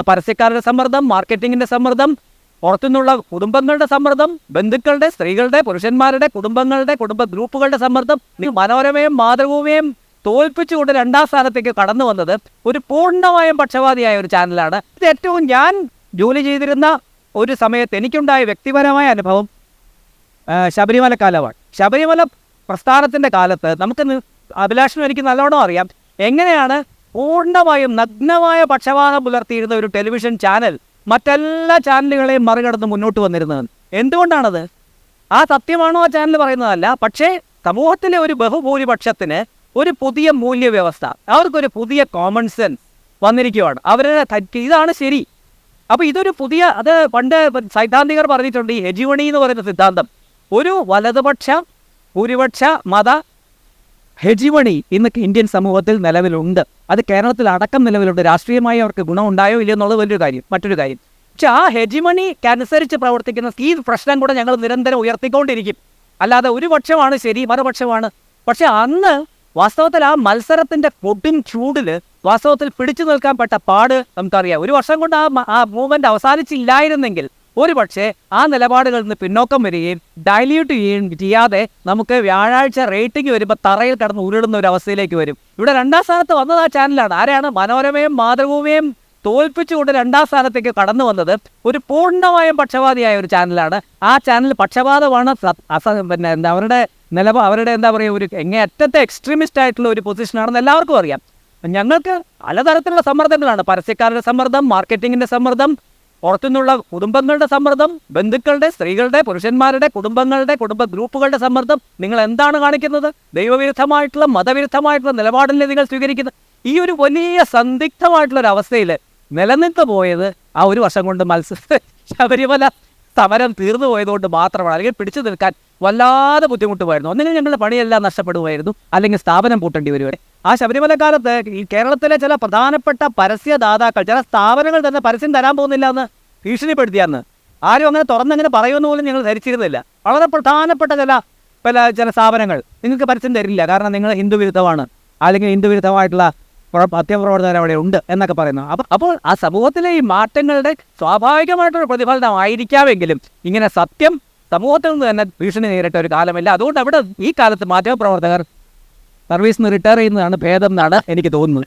പരസ്യക്കാരുടെ സമ്മർദ്ദം, മാർക്കറ്റിങ്ങിന്റെ സമ്മർദ്ദം, പുറത്തുനിന്നുള്ള കുടുംബങ്ങളുടെ സമ്മർദ്ദം, ബന്ധുക്കളുടെ, സ്ത്രീകളുടെ, പുരുഷന്മാരുടെ, കുടുംബ ഗ്രൂപ്പുകളുടെ സമ്മർദ്ദം, മനോരമയും മാതൃഭൂമിയും തോൽപ്പിച്ചുകൊണ്ട് 2ാം സ്ഥാനത്തേക്ക് കടന്നു വന്നത് ഒരു പൂർണ്ണമായും പക്ഷപാതിയായ ഒരു ചാനലാണ്. ഇത് ഏറ്റവും ഞാൻ ജോലി ചെയ്തിരുന്ന ഒരു സമയത്ത് എനിക്കുണ്ടായ വ്യക്തിപരമായ അനുഭവം ശബരിമല കാലമാണ്. ശബരിമല പ്രസ്ഥാനത്തിൻ്റെ കാലത്ത് നമുക്ക് അഭിലാഷനും എനിക്ക് നല്ലോണം അറിയാം എങ്ങനെയാണ് പൂർണ്ണമായും നഗ്നമായ പക്ഷപാതം പുലർത്തിയിരുന്ന ഒരു ടെലിവിഷൻ ചാനൽ മറ്റെല്ലാ ചാനലുകളെയും മറികടന്ന് മുന്നോട്ട് വന്നിരുന്നത്. എന്തുകൊണ്ടാണത്? ആ സത്യമാണോ ആ ചാനൽ പറയുന്നതല്ല, പക്ഷേ സമൂഹത്തിലെ ഒരു ബഹുഭൂരിപക്ഷത്തിന് ഒരു പുതിയ മൂല്യവ്യവസ്ഥ, അവർക്കൊരു പുതിയ കോമൺ സെൻസ് വന്നിരിക്കുകയാണ്. ഇതാണ് ശരി. അപ്പോൾ ഇതൊരു പുതിയ, അത് പണ്ട് സൈദ്ധാന്തികർ പറഞ്ഞിട്ടുണ്ട്, ഈ ഹെജിമണി എന്ന് പറയുന്ന സിദ്ധാന്തം. ഒരു വലതുപക്ഷ ഭൂരിപക്ഷ മത ഹെജിമണി ഇന്നൊക്കെ ഇന്ത്യൻ സമൂഹത്തിൽ നിലവിലുണ്ട്. അത് കേരളത്തിൽ അടക്കം നിലവിലുണ്ട്. രാഷ്ട്രീയമായി അവർക്ക് ഗുണമുണ്ടായോ ഇല്ലയോ എന്നുള്ളത് മറ്റൊരു കാര്യം. പക്ഷെ ആ ഹെജിമണിക്കനുസരിച്ച് പ്രവർത്തിക്കുന്ന ഈ പ്രശ്നം കൂടെ ഞങ്ങൾ നിരന്തരം ഉയർത്തിക്കൊണ്ടിരിക്കും. അല്ലാതെ ഒരു പക്ഷമാണ് ശരി, മറുപക്ഷമാണ്. പക്ഷെ അന്ന് വാസ്തവത്തിൽ ആ മത്സരത്തിൻ്റെ കൊടും ചൂടിൽ വാസ്തവത്തിൽ പിടിച്ചു നിൽക്കാൻ പെട്ട പാട് നമുക്കറിയാം. ഒരു വർഷം കൊണ്ട് ആ മൂവ്മെൻറ്റ് അവസാനിച്ചില്ലായിരുന്നെങ്കിൽ ഒരു പക്ഷേ ആ നിലപാടുകളിൽ നിന്ന് പിന്നോക്കം വരികയും ഡൈല്യൂട്ട് ചെയ്യുകയും ചെയ്യാതെ നമുക്ക് വ്യാഴാഴ്ച റേറ്റിംഗ് വരുമ്പോൾ തറയിൽ കടന്ന് ഉരുളുന്ന ഒരു അവസ്ഥയിലേക്ക് വരും. ഇവിടെ 2ാം സ്ഥാനത്ത് വന്നത് ആ ചാനലാണ്. ആരാണ്? മനോരമയും മാതൃഭൂമിയും തോൽപ്പിച്ചുകൊണ്ട് 2ാം സ്ഥാനത്തേക്ക് കടന്നു വന്നത് ഒരു പൂർണ്ണമായും പക്ഷപാതിയായ ഒരു ചാനലാണ്. ആ ചാനൽ പക്ഷപാതമാണ്. അവരുടെ എന്താ പറയുക, ഒരു അറ്റത്തെ എക്സ്ട്രീമിസ്റ്റ് ആയിട്ടുള്ള ഒരു പൊസിഷനാണെന്ന് എല്ലാവർക്കും അറിയാം. ഞങ്ങൾക്ക് പലതരത്തിലുള്ള സമ്മർദ്ദങ്ങളാണ്. പരസ്യക്കാരുടെ സമ്മർദ്ദം, മാർക്കറ്റിങ്ങിൻ്റെ സമ്മർദ്ദം, പുറത്തുനിന്നുള്ള കുടുംബങ്ങളുടെ സമ്മർദ്ദം, ബന്ധുക്കളുടെ, സ്ത്രീകളുടെ, പുരുഷന്മാരുടെ, കുടുംബ ഗ്രൂപ്പുകളുടെ സമ്മർദ്ദം. നിങ്ങൾ എന്താണ് കാണിക്കുന്നത്? ദൈവവിരുദ്ധമായിട്ടുള്ള, മതവിരുദ്ധമായിട്ടുള്ള നിലപാടിനെ നിങ്ങൾ സ്വീകരിക്കുന്നത്. ഈ ഒരു വലിയ സന്ദിഗ്ധമായിട്ടുള്ളൊരു അവസ്ഥയിൽ നിലനിന്ന് പോയത് ആ ഒരു വർഷം കൊണ്ട് ശബരിമല സമരം തീർന്നു പോയതുകൊണ്ട് മാത്രമാണ്. അല്ലെങ്കിൽ പിടിച്ചു നിൽക്കാൻ വല്ലാതെ ബുദ്ധിമുട്ടുമായിരുന്നു. ഒന്നെങ്കിൽ ഞങ്ങളുടെ പണിയെല്ലാം നഷ്ടപ്പെടുമായിരുന്നു, അല്ലെങ്കിൽ സ്ഥാപനം പൂട്ടേണ്ടി വരുമായിരുന്നു. ആ ശബരിമല കാലത്ത് ഈ കേരളത്തിലെ ചില പ്രധാനപ്പെട്ട പരസ്യദാതാക്കൾ, ചില സ്ഥാപനങ്ങൾ തന്നെ പരസ്യം തരാൻ പോകുന്നില്ല എന്ന് ഭീഷണിപ്പെടുത്തിയാന്ന്. ആരും അങ്ങനെ തുറന്നെങ്ങനെ പറയുമെന്ന് പോലും ഞങ്ങൾ ധരിച്ചിരുന്നില്ല. വളരെ പ്രധാനപ്പെട്ട ചില സ്ഥാപനങ്ങൾ നിങ്ങൾക്ക് പരസ്യം തരില്ല, കാരണം നിങ്ങൾ ഹിന്ദു വിരുദ്ധമാണ്, അല്ലെങ്കിൽ ഹിന്ദു വിരുദ്ധമായിട്ടുള്ള പത്യപ്രവർത്തകർ അവിടെ ഉണ്ട് എന്നൊക്കെ പറയുന്നു. അപ്പോൾ ആ സമൂഹത്തിലെ ഈ മാറ്റങ്ങളുടെ സ്വാഭാവികമായിട്ടൊരു പ്രതിഫലനമായിരിക്കാമെങ്കിലും ഇങ്ങനെ സത്യം സമൂഹത്തിൽ നിന്ന് തന്നെ ഭീഷണി നേരിട്ട ഒരു കാലമില്ല. അതുകൊണ്ട് അവിടെ ഈ കാലത്ത് മാധ്യമപ്രവർത്തകർ സർവീസിൽ നിന്ന് റിട്ടയർ ചെയ്യുന്നതാണ് ഭേദം എന്നാണ് എനിക്ക് തോന്നുന്നത്.